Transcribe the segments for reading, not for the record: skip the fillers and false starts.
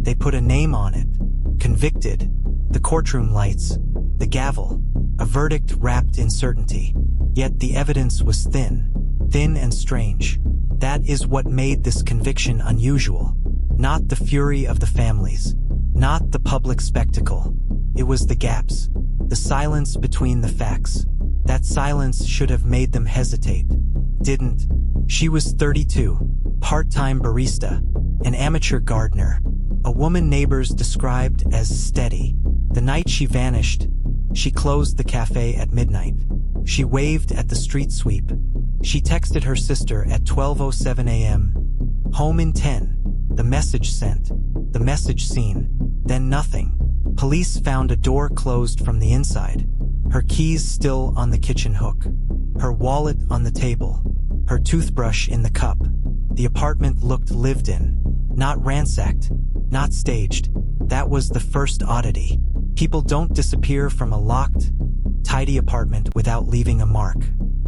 They put a name on it. Convicted. The courtroom lights. The gavel. A verdict wrapped in certainty. Yet the evidence was thin. Thin and strange. That is what made this conviction unusual. Not the fury of the families. Not the public spectacle. It was the gaps. The silence between the facts. That silence should have made them hesitate. Didn't. She was 32, part-time barista, an amateur gardener, a woman neighbors described as steady. The night she vanished, she closed the cafe at midnight. She waved at the street sweep. She texted her sister at 12:07 a.m. Home in 10. The message sent. The message seen. Then nothing. Police found a door closed from the inside. Her keys still on the kitchen hook. Her wallet on the table. Her toothbrush in the cup. The apartment looked lived in. Not ransacked. Not staged. That was the first oddity. People don't disappear from a locked, tidy apartment without leaving a mark.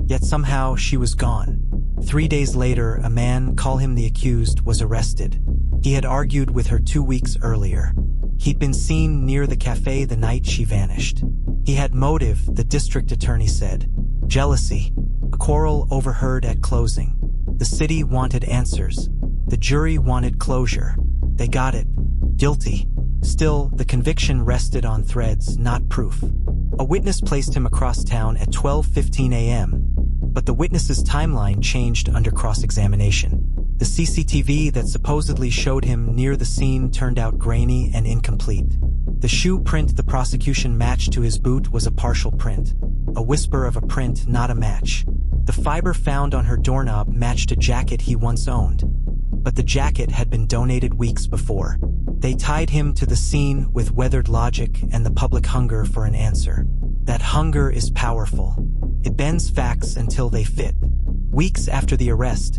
Yet somehow she was gone. 3 days later, a man, call him the accused, was arrested. He had argued with her 2 weeks earlier. He'd been seen near the cafe the night she vanished. He had motive, the district attorney said. Jealousy. A quarrel overheard at closing. The city wanted answers. The jury wanted closure. They got it. Guilty. Still, the conviction rested on threads, not proof. A witness placed him across town at 12:15 a.m., but the witness's timeline changed under cross-examination. The CCTV that supposedly showed him near the scene turned out grainy and incomplete. The shoe print the prosecution matched to his boot was a partial print. A whisper of a print, not a match. The fiber found on her doorknob matched a jacket he once owned, but the jacket had been donated weeks before. They tied him to the scene with weathered logic and the public hunger for an answer. That hunger is powerful. It bends facts until they fit. Weeks after the arrest,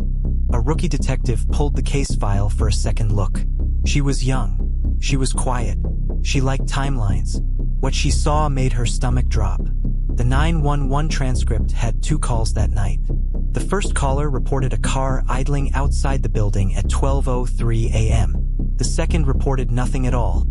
a rookie detective pulled the case file for a second look. She was young. She was quiet. She liked timelines. What she saw made her stomach drop. The 911 transcript had 2 calls that night. The first caller reported a car idling outside the building at 12:03 a.m. The second reported nothing at all.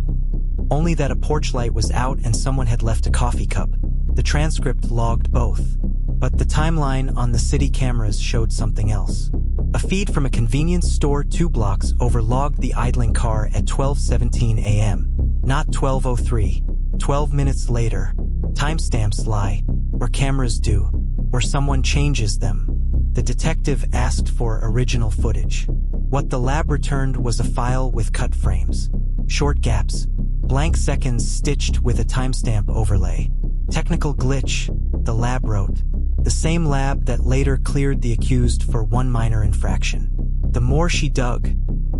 Only that a porch light was out and someone had left a coffee cup. The transcript logged both. But the timeline on the city cameras showed something else. A feed from a convenience store 2 blocks over logged the idling car at 12:17 a.m. Not 12:03. 12 minutes later. Timestamps lie, or cameras do, or someone changes them. The detective asked for original footage. What the lab returned was a file with cut frames, short gaps, blank seconds stitched with a timestamp overlay. Technical glitch, the lab wrote. The same lab that later cleared the accused for 1 minor infraction. The more she dug,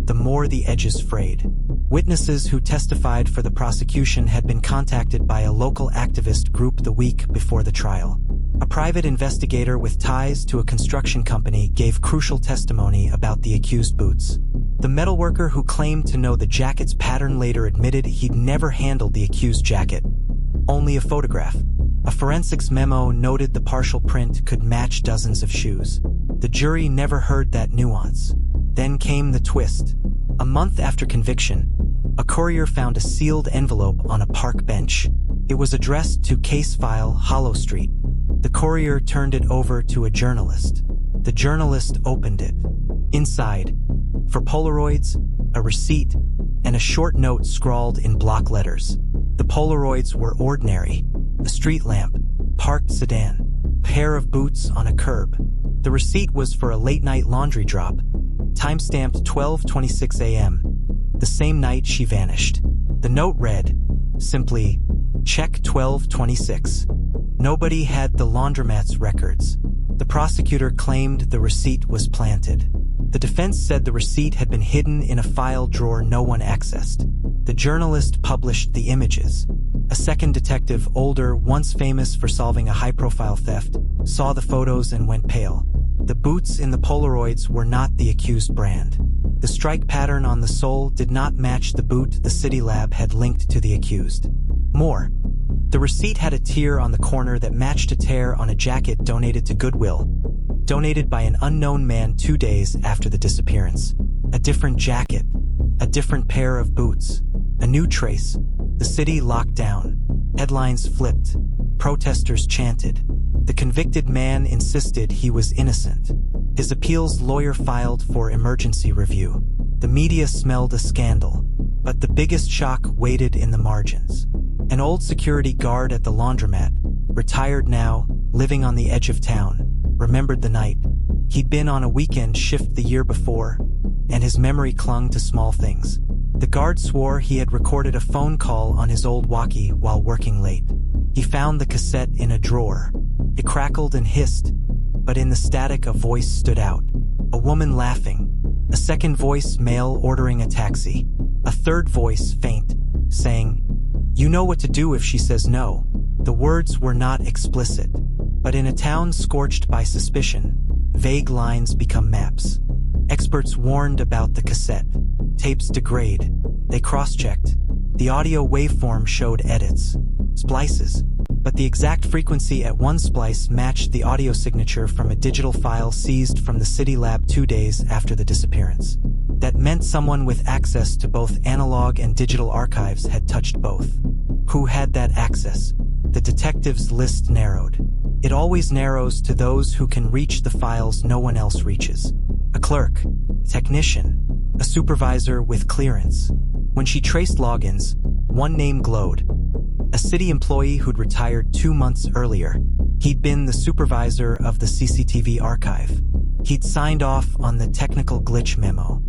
the more the edges frayed. Witnesses who testified for the prosecution had been contacted by a local activist group the week before the trial. A private investigator with ties to a construction company gave crucial testimony about the accused boots. The metalworker who claimed to know the jacket's pattern later admitted he'd never handled the accused jacket. Only a photograph. A forensics memo noted the partial print could match dozens of shoes. The jury never heard that nuance. Then came the twist. A month after conviction, a courier found a sealed envelope on a park bench. It was addressed to case file Hollow Street. The courier turned it over to a journalist. The journalist opened it. Inside, for Polaroids, a receipt, and a short note scrawled in block letters. The Polaroids were ordinary. A street lamp, parked sedan, pair of boots on a curb. The receipt was for a late-night laundry drop, timestamped 12:26 a.m., the same night she vanished. The note read, simply, check 12:26. Nobody had the laundromat's records. The prosecutor claimed the receipt was planted. The defense said the receipt had been hidden in a file drawer no one accessed. The journalist published the images. A second detective, older, once famous for solving a high-profile theft, saw the photos and went pale. The boots in the Polaroids were not the accused brand. The strike pattern on the sole did not match the boot the city lab had linked to the accused. More, the receipt had a tear on the corner that matched a tear on a jacket donated to Goodwill, donated by an unknown man 2 days after the disappearance. A different jacket, A different pair of boots. A new trace. The city locked down. Headlines flipped. Protesters chanted. The convicted man insisted he was innocent. His appeals lawyer filed for emergency review. The media smelled a scandal. But the biggest shock waited in the margins. An old security guard at the laundromat, retired now, living on the edge of town, remembered the night. He'd been on a weekend shift the year before, and his memory clung to small things. The guard swore he had recorded a phone call on his old walkie while working late. He found the cassette in a drawer. It crackled and hissed, but in the static a voice stood out. A woman laughing. A second voice, male, ordering a taxi. A third voice, faint, saying, "You know what to do if she says no." The words were not explicit, but in a town scorched by suspicion, vague lines become maps. Experts warned about the cassette. Tapes degrade. They cross-checked. The audio waveform showed edits, splices, but the exact frequency at one splice matched the audio signature from a digital file seized from the city lab 2 days after the disappearance. That meant someone with access to both analog and digital archives had touched both. Who had that access? The detectives' list narrowed. It always narrows to those who can reach the files no one else reaches. A clerk, technician, a supervisor with clearance. When she traced logins, one name glowed. A city employee who'd retired 2 months earlier. He'd been the supervisor of the CCTV archive. He'd signed off on the technical glitch memo.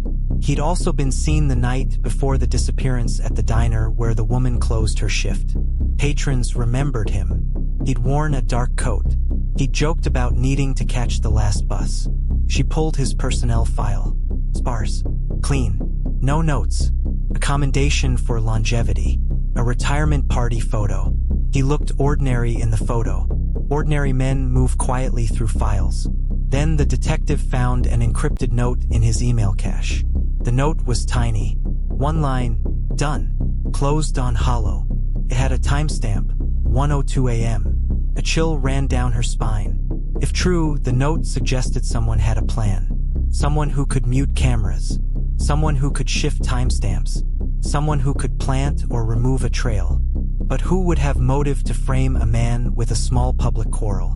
He'd also been seen the night before the disappearance at the diner where the woman closed her shift. Patrons remembered him. He'd worn a dark coat. He'd joked about needing to catch the last bus. She pulled his personnel file. Sparse. Clean. No notes. A commendation for longevity. A retirement party photo. He looked ordinary in the photo. Ordinary men move quietly through files. Then the detective found an encrypted note in his email cache. The note was tiny. One line, done, closed on hollow. It had a timestamp, 1:02 a.m. A chill ran down her spine. If true, the note suggested someone had a plan. Someone who could mute cameras. Someone who could shift timestamps. Someone who could plant or remove a trail. But who would have motive to frame a man with a small public quarrel?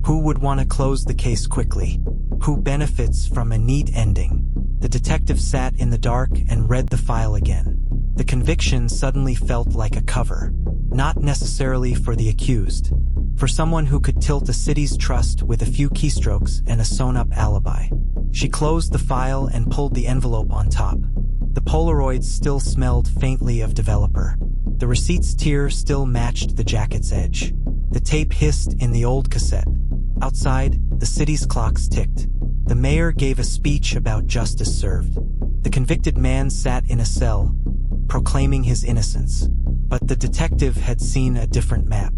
Who would want to close the case quickly? Who benefits from a neat ending? The detective sat in the dark and read the file again. The conviction suddenly felt like a cover, not necessarily for the accused, for someone who could tilt a city's trust with a few keystrokes and a sewn-up alibi. She closed the file and pulled the envelope on top. The Polaroids still smelled faintly of developer. The receipt's tear still matched the jacket's edge. The tape hissed in the old cassette. Outside, the city's clocks ticked. The mayor gave a speech about justice served. The convicted man sat in a cell, proclaiming his innocence. But the detective had seen a different map.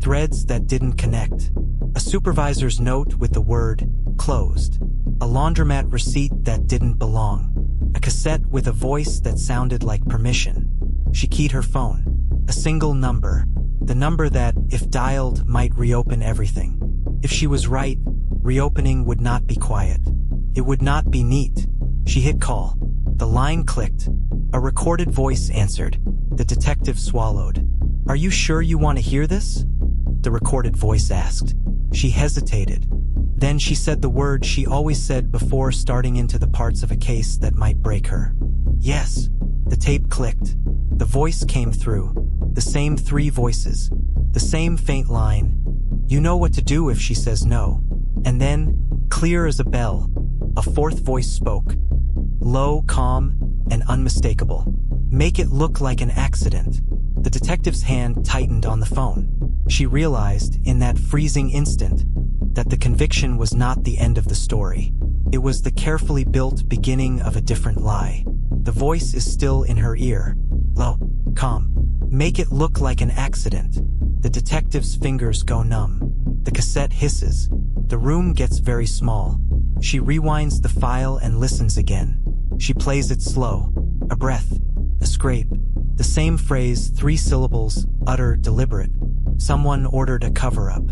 Threads that didn't connect. A supervisor's note with the word, closed. A laundromat receipt that didn't belong. A cassette with a voice that sounded like permission. She keyed her phone. A single number. The number that, if dialed, might reopen everything. If she was right, reopening would not be quiet. It would not be neat. She hit call. The line clicked. A recorded voice answered. The detective swallowed. "Are you sure you want to hear this?" The recorded voice asked. She hesitated. Then she said the word she always said before starting into the parts of a case that might break her. "Yes." The tape clicked. The voice came through. The same 3 voices. The same faint line. "You know what to do if she says no." And then, clear as a bell, a 4th voice spoke. Low, calm, and unmistakable. "Make it look like an accident." The detective's hand tightened on the phone. She realized, in that freezing instant, that the conviction was not the end of the story. It was the carefully built beginning of a different lie. The voice is still in her ear. Low, calm. "Make it look like an accident." The detective's fingers go numb. The cassette hisses. The room gets very small. She rewinds the file and listens again. She plays it slow. A breath. A scrape. The same phrase, 3 syllables, utter, deliberate. Someone ordered a cover-up.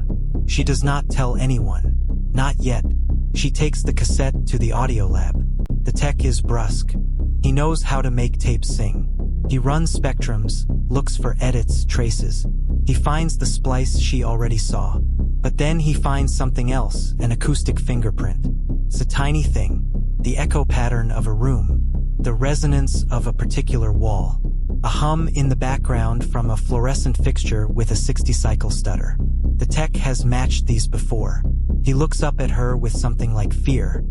She does not tell anyone. Not yet. She takes the cassette to the audio lab. The tech is brusque. He knows how to make tapes sing. He runs spectrums, looks for edits, traces. He finds the splice she already saw. But then he finds something else, an acoustic fingerprint. It's a tiny thing, the echo pattern of a room, the resonance of a particular wall, a hum in the background from a fluorescent fixture with a 60-cycle stutter. The tech has matched these before. He looks up at her with something like fear.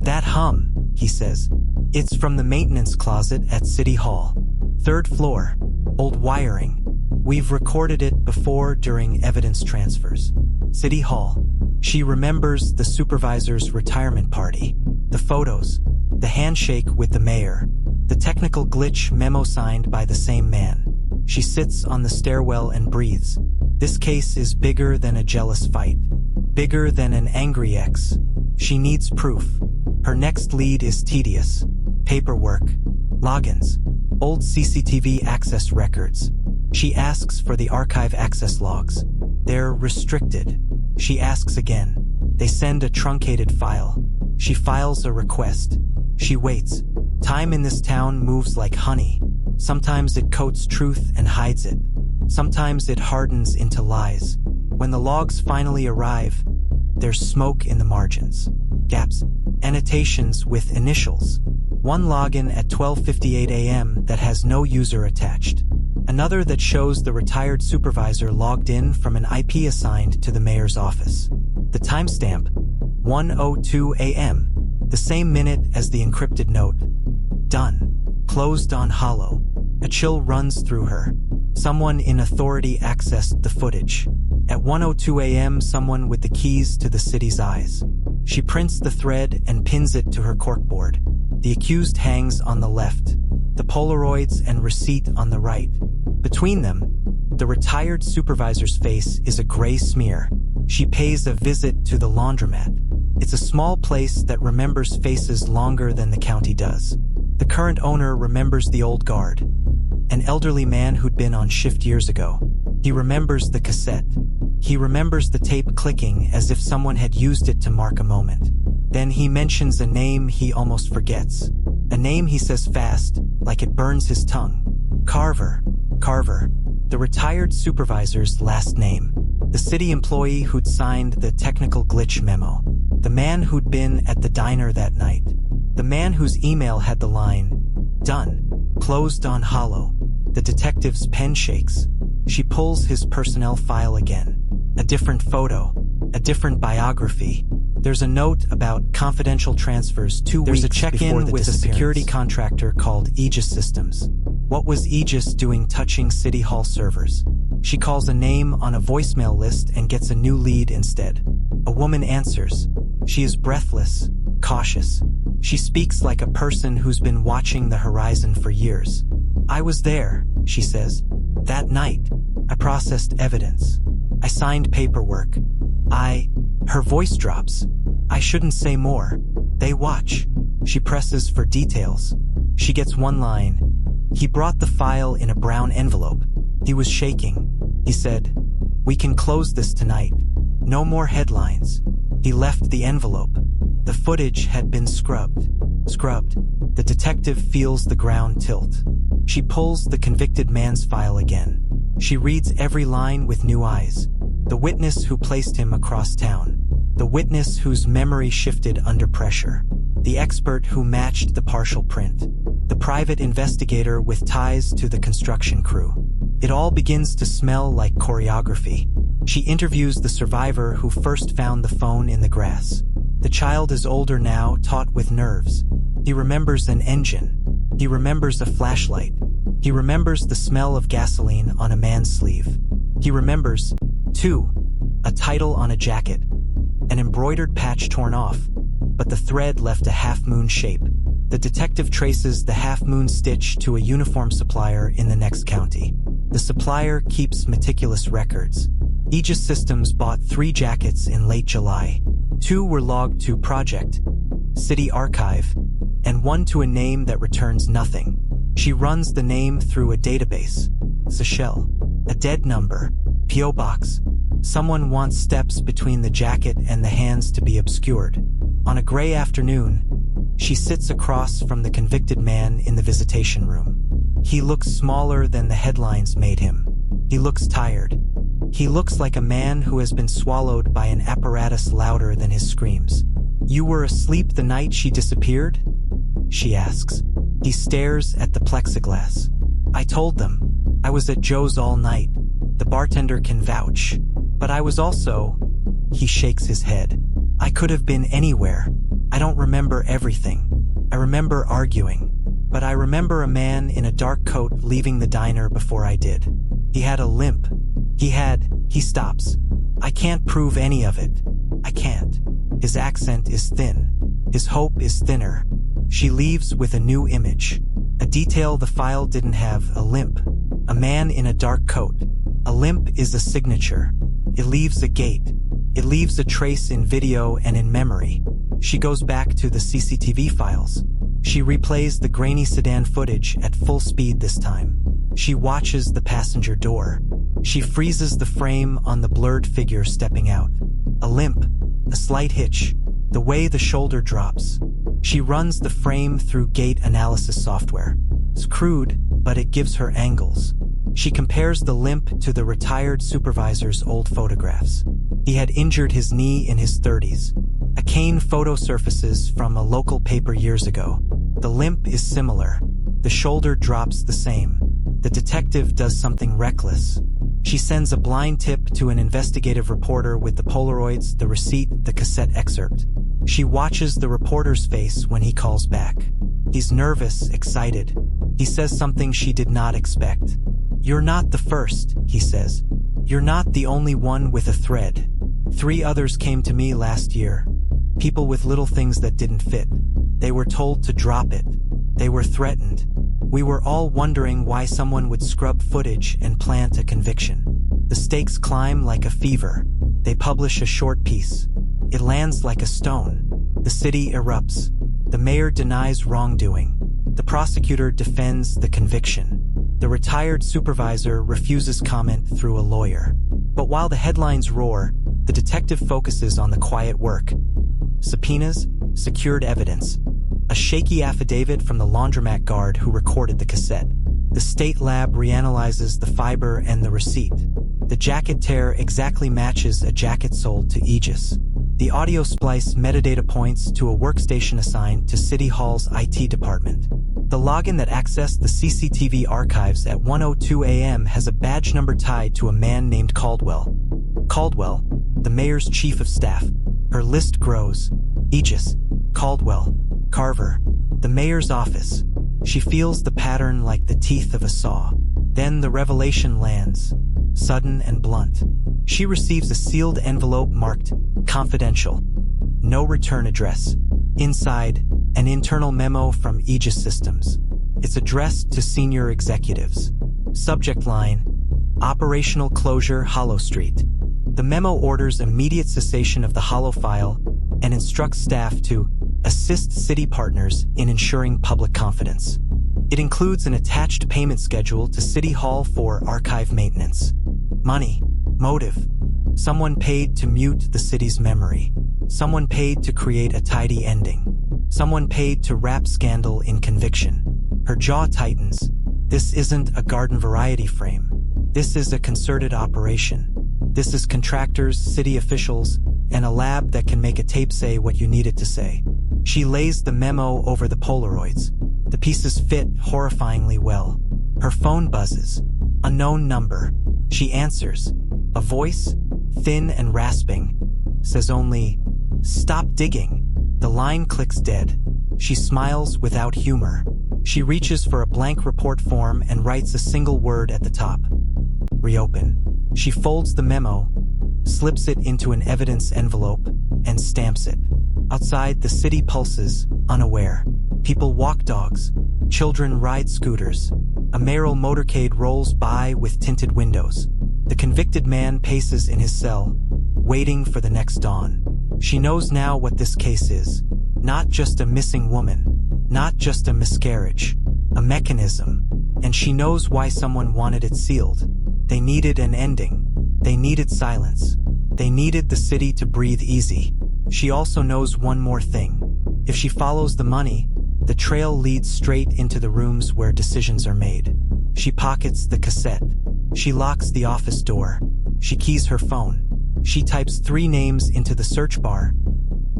"That hum," he says. "It's from the maintenance closet at City Hall. 3rd floor. Old wiring. We've recorded it before during evidence transfers." City Hall. She remembers the supervisor's retirement party, the photos, the handshake with the mayor, the technical glitch memo signed by the same man. She sits on the stairwell and breathes. This case is bigger than a jealous fight, bigger than an angry ex. She needs proof. Her next lead is tedious. Paperwork, logins, old CCTV access records. She asks for the archive access logs. They're restricted. She asks again. They send a truncated file. She files a request. She waits. Time in this town moves like honey. Sometimes it coats truth and hides it. Sometimes it hardens into lies. When the logs finally arrive, there's smoke in the margins. Gaps. Annotations with initials. One login at 12:58 a.m. that has no user attached. Another that shows the retired supervisor logged in from an IP assigned to the mayor's office. The timestamp, 1:02 a.m., the same minute as the encrypted note. Done. Closed on hollow. A chill runs through her. Someone in authority accessed the footage. At 1:02 a.m., someone with the keys to the city's eyes. She prints the thread and pins it to her corkboard. The accused hangs on the left, the Polaroids and receipt on the right. Between them, the retired supervisor's face is a gray smear. She pays a visit to the laundromat. It's a small place that remembers faces longer than the county does. The current owner remembers the old guard, an elderly man who'd been on shift years ago. He remembers the cassette. He remembers the tape clicking as if someone had used it to mark a moment. Then he mentions a name he almost forgets. A name he says fast, like it burns his tongue. Carver. Carver, the retired supervisor's last name. The city employee who'd signed the technical glitch memo. The man who'd been at the diner that night. The man whose email had the line, "Done. Closed on hollow." The detective's pen shakes. She pulls his personnel file again. A different photo. A different biography. There's a note about confidential transfers 2 weeks before the disappearance. There's a check-in with a security contractor called Aegis Systems. What was Aegis doing touching City Hall servers? She calls a name on a voicemail list and gets a new lead instead. A woman answers. She is breathless, cautious. She speaks like a person who's been watching the horizon for years. "I was there," she says. "That night. I processed evidence. I signed paperwork. Her voice drops. "I shouldn't say more. They watch." She presses for details. She gets one line. "He brought the file in a brown envelope. He was shaking. He said, 'We can close this tonight. No more headlines.' He left the envelope. The footage had been scrubbed. The detective feels the ground tilt. She pulls the convicted man's file again. She reads every line with new eyes. The witness who placed him across town. The witness whose memory shifted under pressure. The expert who matched the partial print. The private investigator with ties to the construction crew. It all begins to smell like choreography. She interviews the survivor who first found the phone in the grass. The child is older now, taut with nerves. He remembers an engine. He remembers a flashlight. He remembers the smell of gasoline on a man's sleeve. He remembers, too, a title on a jacket, an embroidered patch torn off, but the thread left a half-moon shape. The detective traces the half-moon stitch to a uniform supplier in the next county. The supplier keeps meticulous records. Aegis Systems bought 3 jackets in late July. 2 were logged to Project, City Archive, and 1 to a name that returns nothing. She runs the name through a database. Seychelles. A dead number. P.O. Box. Someone wants steps between the jacket and the hands to be obscured. On a gray afternoon, She sits across from the convicted man in the visitation room. He looks smaller than the headlines made him. He looks tired. He looks like a man who has been swallowed by an apparatus louder than his screams. "You were asleep the night she disappeared?" she asks. He stares at the plexiglass. "I told them. I was at Joe's all night. The bartender can vouch. But I was also..." He shakes his head. "I could have been anywhere. I don't remember everything. I remember arguing. But I remember a man in a dark coat leaving the diner before I did. He had a limp. He stops. I can't prove any of it. I can't." His accent is thin. His hope is thinner. She leaves with a new image. A detail the file didn't have: a limp. A man in a dark coat. A limp is a signature. It leaves a gate. It leaves a trace in video and in memory. She goes back to the CCTV files. She replays the grainy sedan footage at full speed this time. She watches the passenger door. She freezes the frame on the blurred figure stepping out. A limp, a slight hitch, the way the shoulder drops. She runs the frame through gait analysis software. It's crude, but it gives her angles. She compares the limp to the retired supervisor's old photographs. He had injured his knee in his 30s. A cane photo surfaces from a local paper years ago. The limp is similar. The shoulder drops the same. The detective does something reckless. She sends a blind tip to an investigative reporter with the Polaroids, the receipt, the cassette excerpt. She watches the reporter's face when he calls back. He's nervous, excited. He says something she did not expect. "You're not the first," he says. "You're not the only one with a thread. 3 others came to me last year. People with little things that didn't fit. They were told to drop it. They were threatened. We were all wondering why someone would scrub footage and plant a conviction. The stakes climb like a fever. They publish a short piece. It lands like a stone. The city erupts. The mayor denies wrongdoing. The prosecutor defends the conviction. The retired supervisor refuses comment through a lawyer. But while the headlines roar, the detective focuses on the quiet work. Subpoenas, secured evidence. A shaky affidavit from the laundromat guard who recorded the cassette. The state lab reanalyzes the fiber and the receipt. The jacket tear exactly matches a jacket sold to Aegis. The audio splice metadata points to a workstation assigned to City Hall's IT department. The login that accessed the CCTV archives at 1:02 a.m. has a badge number tied to a man named Caldwell. Caldwell, the mayor's chief of staff. Her list grows. Aegis, Caldwell, Carver, the mayor's office. She feels the pattern like the teeth of a saw. Then the revelation lands, sudden and blunt. She receives a sealed envelope marked confidential. No return address. Inside, an internal memo from Aegis Systems. It's addressed to senior executives. Subject line: Operational Closure, Hollow Street. The memo orders immediate cessation of the Hollow file and instructs staff to assist city partners in ensuring public confidence. It includes an attached payment schedule to City Hall for archive maintenance. Money. Motive. Someone paid to mute the city's memory. Someone paid to create a tidy ending. Someone paid to wrap scandal in conviction. Her jaw tightens. This isn't a garden variety frame. This is a concerted operation. This is contractors, city officials, and a lab that can make a tape say what you need it to say. She lays the memo over the Polaroids. The pieces fit horrifyingly well. Her phone buzzes. Unknown number. She answers. A voice, thin and rasping, says only, "Stop digging." The line clicks dead. She smiles without humor. She reaches for a blank report form and writes a single word at the top. Reopen. She folds the memo, slips it into an evidence envelope, and stamps it. Outside, the city pulses, unaware. People walk dogs. Children ride scooters. A mayoral motorcade rolls by with tinted windows. The convicted man paces in his cell, waiting for the next dawn. She knows now what this case is. Not just a missing woman. Not just a miscarriage. A mechanism. And she knows why someone wanted it sealed. They needed an ending. They needed silence. They needed the city to breathe easy. She also knows one more thing. If she follows the money, the trail leads straight into the rooms where decisions are made. She pockets the cassette. She locks the office door. She keys her phone. She types 3 names into the search bar.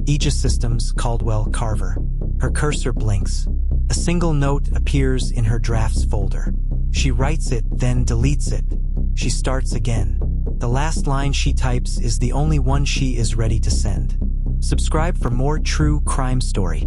Aegis Systems, Caldwell, Carver. Her cursor blinks. A single note appears in her drafts folder. She writes it, then deletes it. She starts again. The last line she types is the only one she is ready to send. Subscribe for more true crime story.